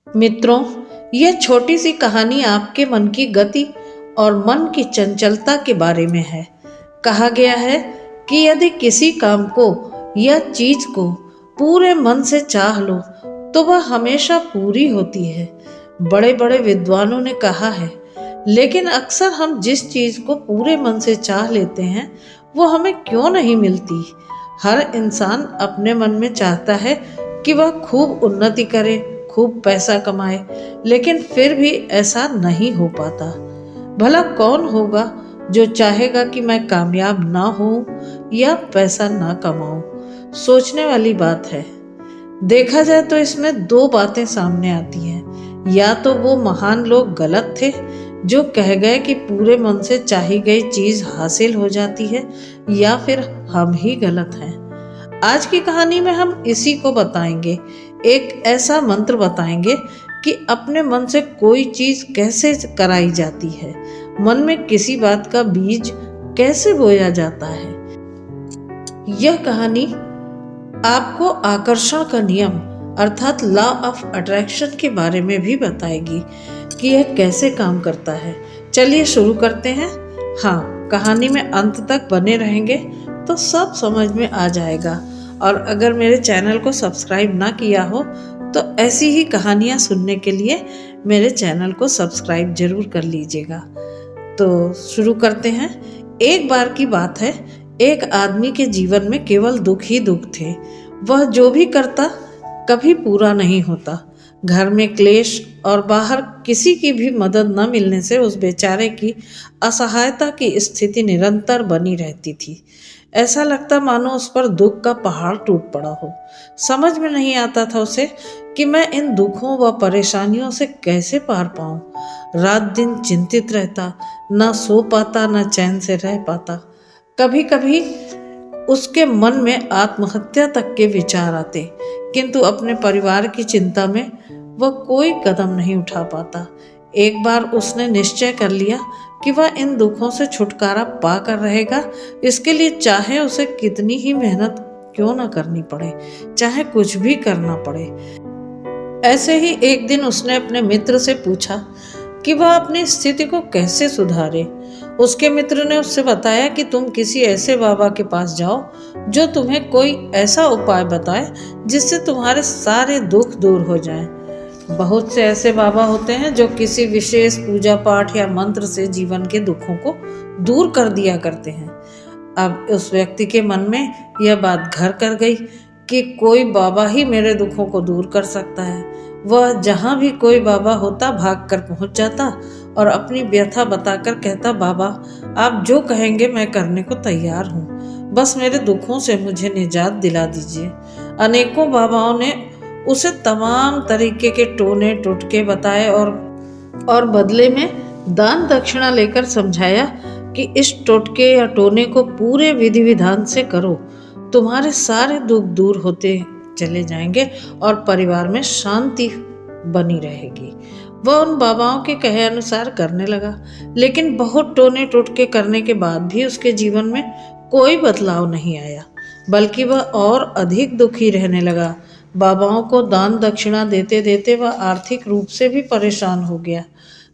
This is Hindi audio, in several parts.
मित्रों, यह छोटी सी कहानी आपके मन की गति और मन की चंचलता के बारे में है। कहा गया है कि यदि किसी काम को या चीज को पूरे मन से चाह लो तो वह हमेशा पूरी होती है। बड़े बड़े विद्वानों ने कहा है, लेकिन अक्सर हम जिस चीज को पूरे मन से चाह लेते हैं वो हमें क्यों नहीं मिलती। हर इंसान अपने मन में चाहता है कि वह खूब उन्नति करे, खूब पैसा कमाए, लेकिन फिर भी ऐसा नहीं हो पाता। भला कौन होगा जो चाहेगा कि मैं कामयाब ना हूं या पैसा ना कमाऊं। सोचने वाली बात है। देखा जाए तो इसमें दो बातें सामने आती हैं। या तो वो महान लोग गलत थे जो कह गए कि पूरे मन से चाही गई चीज हासिल हो जाती है, या फिर हम ही गलत हैं। आज की कहानी में हम इसी को बताएंगे। एक ऐसा मंत्र बताएंगे कि अपने मन से कोई चीज कैसे कराई जाती है, मन में किसी बात का बीज कैसे बोया जाता है। यह कहानी आपको आकर्षण का नियम अर्थात लॉ ऑफ अट्रैक्शन के बारे में भी बताएगी कि यह कैसे काम करता है। चलिए शुरू करते हैं। हाँ, कहानी में अंत तक बने रहेंगे तो सब समझ में आ जाएगा। और अगर मेरे चैनल को सब्सक्राइब ना किया हो तो ऐसी ही कहानियाँ सुनने के लिए मेरे चैनल को सब्सक्राइब जरूर कर लीजिएगा। तो शुरू करते हैं। एक बार की बात है, एक आदमी के जीवन में केवल दुख ही दुख थे। वह जो भी करता कभी पूरा नहीं होता। घर में क्लेश और बाहर किसी की भी मदद न मिलने से उस बेचारे की असहायता की स्थिति निरंतर बनी रहती थी। ऐसा लगता मानो उस पर दुख का पहाड़ टूट पड़ा हो। समझ में नहीं आता था उसे कि मैं इन दुखों व परेशानियों से कैसे पार पाऊं। रात दिन चिंतित रहता, ना सो पाता, ना चैन से रह पाता। कभी कभी उसके मन में आत्महत्या तक के विचार आते, किंतु अपने परिवार की चिंता में वह कोई कदम नहीं उठा पाता। एक बार उसने निश्चय कर लिया कि वह इन दुखों से छुटकारा पाकर रहेगा। इसके लिए चाहे उसे कितनी ही मेहनत क्यों ना करनी पड़े, चाहे कुछ भी करना पड़े। ऐसे ही एक दिन उसने अपने मित्र से पूछा कि वह अपनी स्थिति को कैसे सुधारे। उसके मित्र ने उससे बताया कि तुम किसी ऐसे बाबा के पास जाओ जो तुम्हें कोई ऐसा उपाय बताए जिससे तुम्हारे सारे दुख दूर हो जाएं। बहुत से ऐसे बाबा होते हैं जो किसी विशेष पूजा पाठ या मंत्र से जीवन के दुखों को दूर कर दिया करते हैं। अब उस व्यक्ति के मन में यह बात घर कर गई कि कोई बाबा ही मेरे दुखों को दूर कर सकता है। वह जहाँ भी कोई बाबा होता भाग कर पहुँच जाता और अपनी व्यथा बताकर कहता, बाबा आप जो कहेंगे मैं करने को तैयार हूँ, बस मेरे दुखों से मुझे निजात दिला दीजिए। अनेकों बाबाओं ने उसे तमाम तरीके के टोने टोटके बताए और बदले में दान दक्षिणा लेकर समझाया कि इस टोटके या टोने को पूरे विधि विधान से करो, तुम्हारे सारे दुख दूर होते चले जाएंगे और परिवार में शांति बनी रहेगी। वह उन बाबाओं के कहे अनुसार करने लगा, लेकिन बहुत टोने टोटके करने के बाद भी उसके जीवन में कोई बदलाव नहीं आया, बल्कि वह और अधिक दुखी रहने लगा। बाबाओं को दान दक्षिणा देते देते वह आर्थिक रूप से भी परेशान हो गया।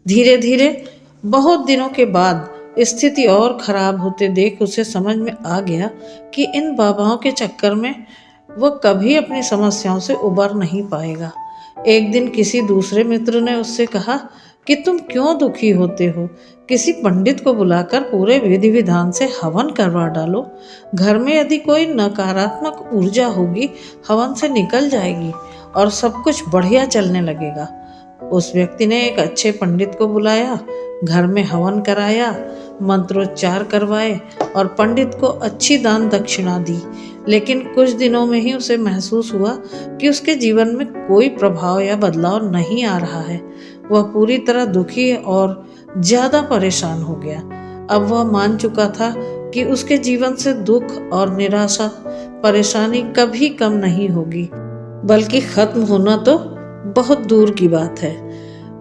धीरे धीरे बहुत दिनों के बाद स्थिति और खराब होते देख उसे समझ में आ गया कि इन बाबाओं के चक्कर में वह कभी अपनी समस्याओं से उबर नहीं पाएगा। एक दिन किसी दूसरे मित्र ने उससे कहा कि तुम क्यों दुखी होते हो, किसी पंडित को बुलाकर पूरे विधि विधान से हवन करवा डालो। घर में यदि कोई नकारात्मक ऊर्जा होगी हवन से निकल जाएगी और सब कुछ बढ़िया चलने लगेगा। उस व्यक्ति ने एक अच्छे पंडित को बुलाया, घर में हवन कराया, मंत्रोच्चार करवाए और पंडित को अच्छी दान दक्षिणा दी। लेकिन कुछ दिनों में ही उसे महसूस हुआ कि उसके जीवन में कोई प्रभाव या बदलाव नहीं आ रहा है। वह पूरी तरह दुखी और ज्यादा परेशान हो गया। अब वह मान चुका था कि उसके जीवन से दुख और निराशा परेशानी कभी कम नहीं होगी, बल्कि खत्म होना तो बहुत दूर की बात है।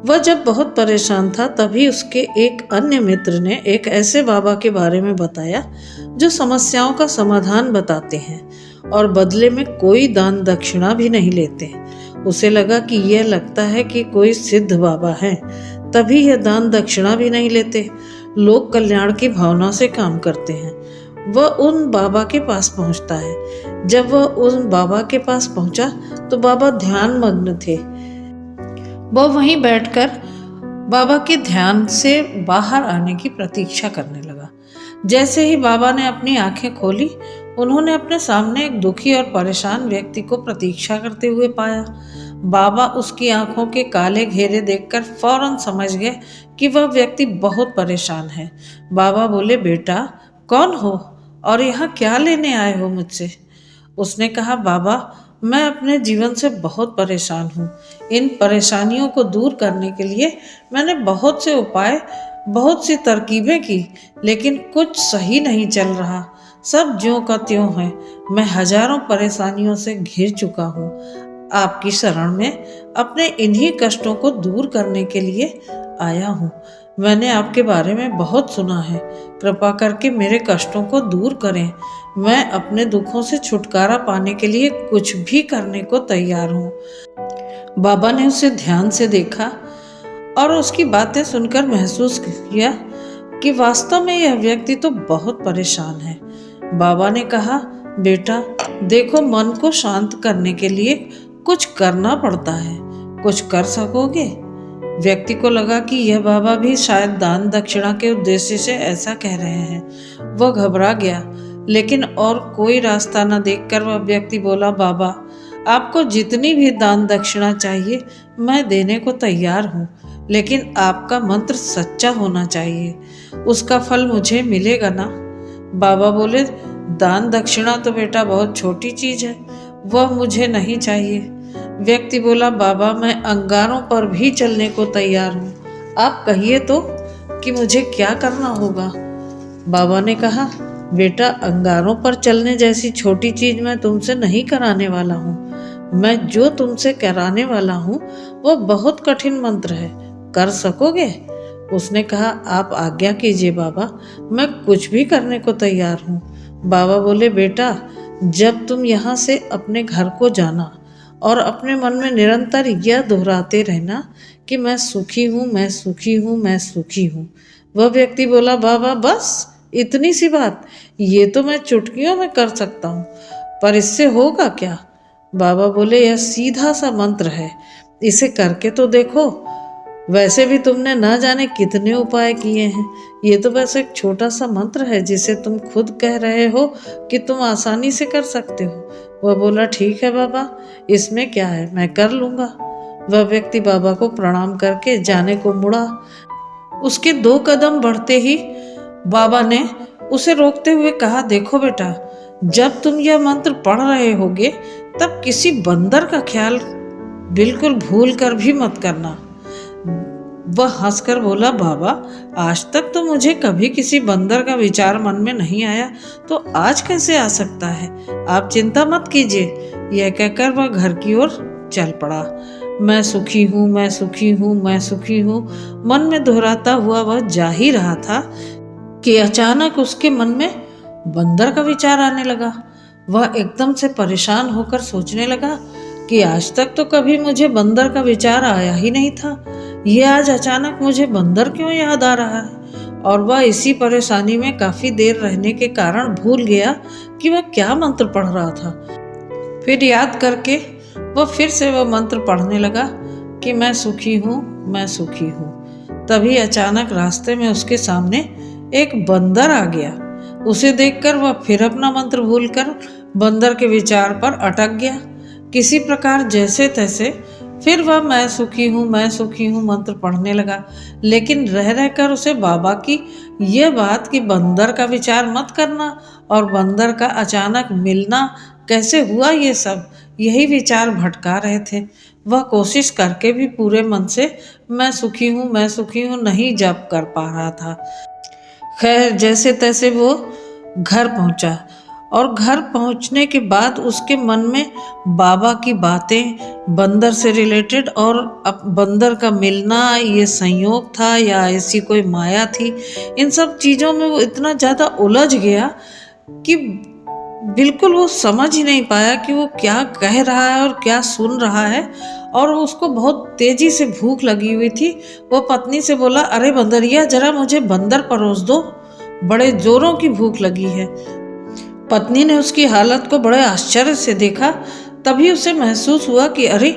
वह जब बहुत परेशान था तभी उसके एक अन्य मित्र ने एक ऐसे बाबा के बारे में बताया जो समस्याओं का समाधान बताते हैं और बदले में कोई दान दक्षिणा भी नहीं लेते। उसे लगा कि यह लगता है कि कोई सिद्ध बाबा है, तभी यह दान दक्षिणा भी नहीं लेते, लोक कल्याण की भावना से काम करते हैं। वह उन बाबा के पास पहुंचता है। जब वह उन बाबा के पास पहुंचा तो बाबा ध्यान मग्न थे। वह वहीं बैठकर बाबा के ध्यान से बाहर आने की प्रतीक्षा करने लगा। जैसे ही बाबा ने अपनी आंखें खोली, उन्होंने अपने सामने एक दुखी और परेशान व्यक्ति को प्रतीक्षा करते हुए पाया। बाबा उसकी आंखों के काले घेरे देखकर फौरन समझ गए कि वह व्यक्ति बहुत परेशान है। बाबा बोले, बेटा कौन हो और यहाँ क्या लेने आए हो मुझसे? उसने कहा, बाबा मैं अपने जीवन से बहुत परेशान हूँ। इन परेशानियों को दूर करने के लिए मैंने बहुत से उपाय, बहुत सी तरकीबें की, लेकिन कुछ सही नहीं चल रहा। सब ज्यों का त्यों है। मैं हजारों परेशानियों से घिर चुका हूँ। आपकी शरण में अपने इन्हीं कष्टों को दूर करने के लिए आया हूँ। मैंने आपके बारे में बहुत सुना है। कृपा करके मेरे कष्टों को दूर करें। मैं अपने दुखों से छुटकारा पाने के लिए कुछ भी करने को तैयार हूँ। बाबा ने उसे ध्यान से देखा और उसकी बातें सुनकर महसूस किया कि वास्तव में यह व्यक्ति तो बहुत परेशान है। बाबा ने कहा, बेटा देखो, मन को शांत करने के लिए कुछ करना पड़ता है। कुछ कर सकोगे? व्यक्ति को लगा कि यह बाबा भी शायद दान दक्षिणा के उद्देश्य से ऐसा कह रहे हैं। वह घबरा गया, लेकिन और कोई रास्ता न देखकर वह व्यक्ति बोला, बाबा आपको जितनी भी दान दक्षिणा चाहिए मैं देने को तैयार हूँ, लेकिन आपका मंत्र सच्चा होना चाहिए। उसका फल मुझे मिलेगा ना? बाबा बोले, दान दक्षिणा तो बेटा बहुत छोटी चीज है, वह मुझे नहीं चाहिए। व्यक्ति बोला, बाबा मैं अंगारों पर भी चलने को तैयार हूँ। आप कहिए तो कि मुझे क्या करना होगा? बाबा ने कहा, बेटा अंगारों पर चलने जैसी छोटी चीज मैं तुमसे नहीं कराने वाला हूँ। मैं जो तुमसे कराने वाला हूँ वह बहुत कठिन मंत्र है। कर सकोगे? उसने कहा, आप आज्ञा कीजिए बाबा, मैं कुछ भी करने को तैयार हूँ। बाबा बोले, बेटा जब तुम यहाँ से अपने घर को जाना और अपने मन में निरंतर यह दोहराते रहना कि मैं सुखी हूँ, मैं सुखी हूँ, मैं सुखी हूँ। वह व्यक्ति बोला, बाबा बस इतनी सी बात? ये तो मैं चुटकियों में कर सकता हूँ, पर इससे होगा क्या? बाबा बोले, यह सीधा सा मंत्र है, इसे करके तो देखो। वैसे भी तुमने ना जाने कितने उपाय किए हैं, ये तो बस एक छोटा सा मंत्र है जिसे तुम खुद कह रहे हो कि तुम आसानी से कर सकते हो। वह बोला, ठीक है बाबा, इसमें क्या है, मैं कर लूँगा। वह व्यक्ति बाबा को प्रणाम करके जाने को मुड़ा। उसके 2 कदम बढ़ते ही बाबा ने उसे रोकते हुए कहा, देखो बेटा, जब तुम यह मंत्र पढ़ रहे होगे तब किसी बंदर का ख्याल बिल्कुल भूल कर भी मत करना। वह हंसकर बोला, बाबा आज तक तो मुझे कभी किसी बंदर का विचार मन में नहीं आया, तो आज कैसे आ सकता है? आप चिंता मत कीजिए। यह कहकर वह घर की ओर चल पड़ा। मैं सुखी हूँ, मैं सुखी हूँ, मैं सुखी हूँ, मन में दोहराता हुआ वह जा ही रहा था कि अचानक उसके मन में बंदर का विचार आने लगा। वह एकदम से परेशान होकर सोचने लगा कि आज तक तो कभी मुझे बंदर का विचार आया ही नहीं था। ये आज अचानक मुझे बंदर क्यों याद आ रहा है? और वह इसी परेशानी में काफी देर रहने के कारण भूल गया कि वह क्या मंत्र पढ़ रहा था। फिर याद करके वह फिर से वह मंत्र पढ़ने लगा कि मैं सुखी हूँ, मैं सुखी हूँ। तभी अचानक रास्ते में उसके सामने एक बंदर आ गया। उसे देखकर वह फिर अपना मंत्र भूलकर बंदर के विचार पर अटक गया। किसी प्रकार जैसे तैसे फिर वह मैं सुखी हूँ, मैं सुखी हूँ मंत्र पढ़ने लगा, लेकिन रह रहकर उसे बाबा की यह बात कि बंदर का विचार मत करना और बंदर का अचानक मिलना कैसे हुआ, ये सब यही विचार भटका रहे थे। वह कोशिश करके भी पूरे मन से मैं सुखी हूँ, मैं सुखी हूँ नहीं जप कर पा रहा था। खैर जैसे तैसे वो घर पहुंचा और घर पहुंचने के बाद उसके मन में बाबा की बातें, बंदर से रिलेटेड और अब बंदर का मिलना ये संयोग था या ऐसी कोई माया थी, इन सब चीज़ों में वो इतना ज़्यादा उलझ गया कि बिल्कुल वो समझ ही नहीं पाया कि वो क्या कह रहा है और क्या सुन रहा है, और उसको बहुत तेजी से भूख लगी हुई थी। वो पत्नी से बोला, अरे बंदरिया, जरा मुझे बंदर परोस दो, बड़े जोरों की भूख लगी है। पत्नी ने उसकी हालत को बड़े आश्चर्य से देखा। तभी उसे महसूस हुआ कि अरे,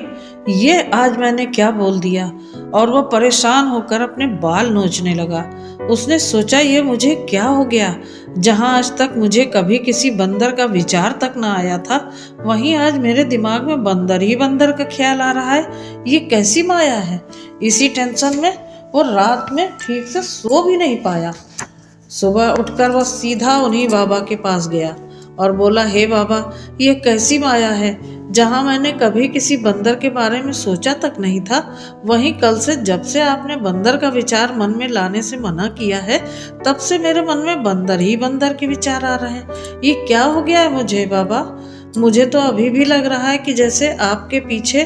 ये आज मैंने क्या बोल दिया, और वह परेशान होकर अपने बाल नोचने लगा। उसने सोचा, ये मुझे क्या हो गया, जहां आज तक मुझे कभी किसी बंदर का विचार तक ना आया था, वहीं आज मेरे दिमाग में बंदर ही बंदर का ख्याल आ रहा है। ये कैसी माया है। इसी टेंशन में वो रात में ठीक से सो भी नहीं पाया। सुबह उठकर वह सीधा उन्हीं बाबा के पास गया और बोला, हे बाबा, ये कैसी माया है, जहाँ मैंने कभी किसी बंदर के बारे में सोचा तक नहीं था, वहीं कल से जब से आपने बंदर का विचार मन में लाने से मना किया है, तब से मेरे मन में बंदर ही बंदर के विचार आ रहे हैं। ये क्या हो गया है मुझे बाबा? मुझे तो अभी भी लग रहा है कि जैसे आपके पीछे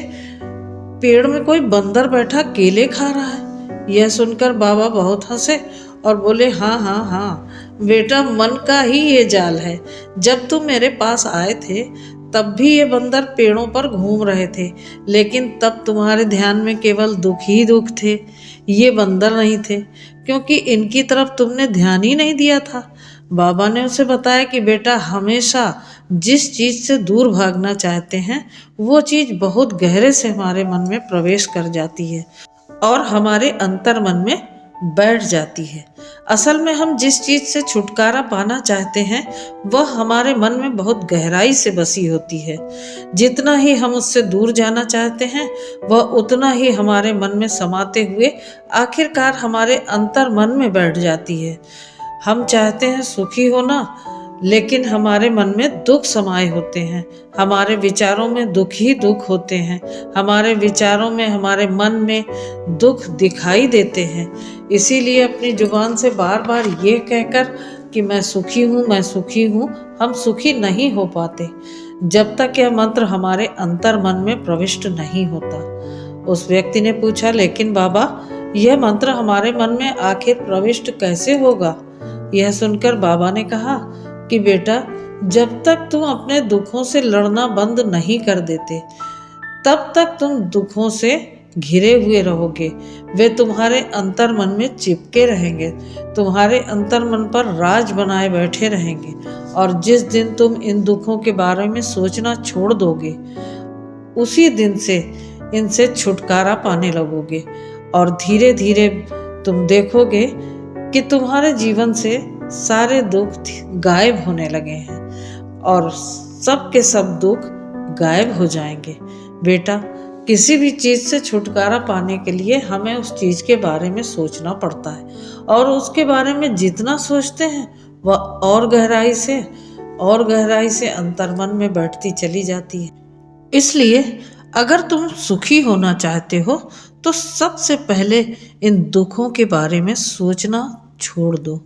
पेड़ में कोई बंदर बैठा केले खा रहा है। यह सुनकर बाबा बहुत हंसे और बोले, हाँ हाँ हाँ बेटा, मन का ही ये जाल है। जब तुम मेरे पास आए थे तब भी ये बंदर पेड़ों पर घूम रहे थे, लेकिन तब तुम्हारे ध्यान में केवल दुख ही दुख थे, ये बंदर नहीं थे, क्योंकि इनकी तरफ तुमने ध्यान ही नहीं दिया था। बाबा ने उसे बताया कि बेटा, हमेशा जिस चीज़ से दूर भागना चाहते हैं वो चीज़ बहुत गहरे से हमारे मन में प्रवेश कर जाती है और हमारे अंतर मन में बैठ जाती है। असल में हम जिस चीज़ से छुटकारा पाना चाहते हैं वह हमारे मन में बहुत गहराई से बसी होती है। जितना ही हम उससे दूर जाना चाहते हैं वह उतना ही हमारे मन में समाते हुए आखिरकार हमारे अंतर मन में बैठ जाती है। हम चाहते हैं सुखी होना, लेकिन हमारे मन में दुख समाये होते हैं। हमारे विचारों में दुख ही दुख होते हैं। हमारे विचारों में, हमारे मन में दुख दिखाई देते हैं। इसीलिए अपनी जुबान से बार बार ये कहकर कि मैं सुखी हूँ, मैं सुखी हूँ, हम सुखी नहीं हो पाते जब तक यह मंत्र हमारे अंतर मन में प्रविष्ट नहीं होता। उस व्यक्ति ने पूछा, लेकिन बाबा, यह मंत्र हमारे मन में आखिर प्रविष्ट कैसे होगा? यह सुनकर बाबा ने कहा कि बेटा, जब तक तुम अपने दुखों से लड़ना बंद नहीं कर देते तब तक तुम दुखों से घिरे हुए रहोगे। वे तुम्हारे अंतर मन में चिपके रहेंगे, तुम्हारे अंतर मन पर राज बनाए बैठे रहेंगे, और जिस दिन तुम इन दुखों के बारे में सोचना छोड़ दोगे उसी दिन से इनसे छुटकारा पाने लगोगे, और धीरे धीरे तुम देखोगे कि तुम्हारे जीवन से सारे दुख गायब होने लगे हैं और सब के सब दुख गायब हो जाएंगे। बेटा, किसी भी चीज़ से छुटकारा पाने के लिए हमें उस चीज़ के बारे में सोचना पड़ता है, और उसके बारे में जितना सोचते हैं वह और गहराई से अंतर्मन में बैठती चली जाती है। इसलिए अगर तुम सुखी होना चाहते हो तो सबसे पहले इन दुखों के बारे में सोचना छोड़ दो।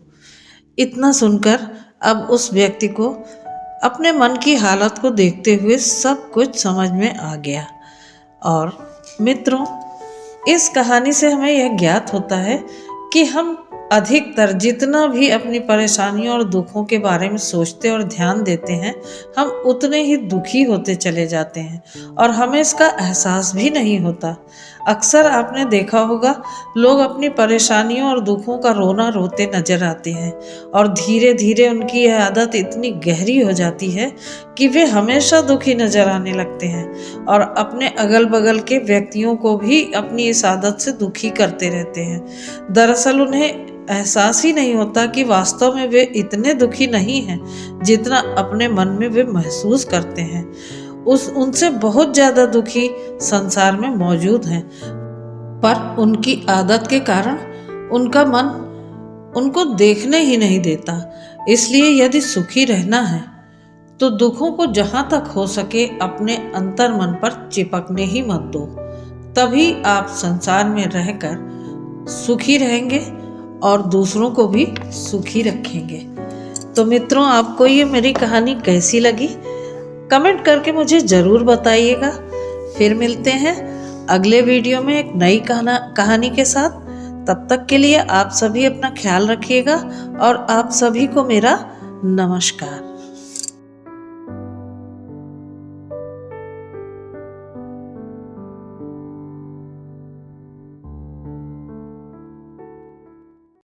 इतना सुनकर अब उस व्यक्ति को अपने मन की हालत को देखते हुए सब कुछ समझ में आ गया। और मित्रों, इस कहानी से हमें यह ज्ञात होता है कि हम अधिकतर जितना भी अपनी परेशानियों और दुखों के बारे में सोचते और ध्यान देते हैं, हम उतने ही दुखी होते चले जाते हैं और हमें इसका एहसास भी नहीं होता। अक्सर आपने देखा होगा, लोग अपनी परेशानियों और दुखों का रोना रोते नजर आते हैं और धीरे धीरे उनकी यह आदत इतनी गहरी हो जाती है कि वे हमेशा दुखी नजर आने लगते हैं और अपने अगल बगल के व्यक्तियों को भी अपनी इस आदत से दुखी करते रहते हैं। दरअसल उन्हें एहसास ही नहीं होता कि वास्तव में वे इतने दुखी नहीं हैं जितना अपने मन में वे महसूस करते हैं। उनसे बहुत ज़्यादा दुखी संसार में मौजूद हैं, पर उनकी आदत के कारण उनका मन उनको देखने ही नहीं देता। इसलिए यदि सुखी रहना है तो दुखों को जहाँ तक हो सके अपने अंतर मन पर चिपकने ही मत दो। तभी आप संसार में रहकर सुखी रहेंगे और दूसरों को भी सुखी रखेंगे। तो मित्रों, आपको ये मेरी कहानी कैसी लगी कमेंट करके मुझे ज़रूर बताइएगा। फिर मिलते हैं अगले वीडियो में एक नई कहानी के साथ। तब तक के लिए आप सभी अपना ख्याल रखिएगा और आप सभी को मेरा नमस्कार।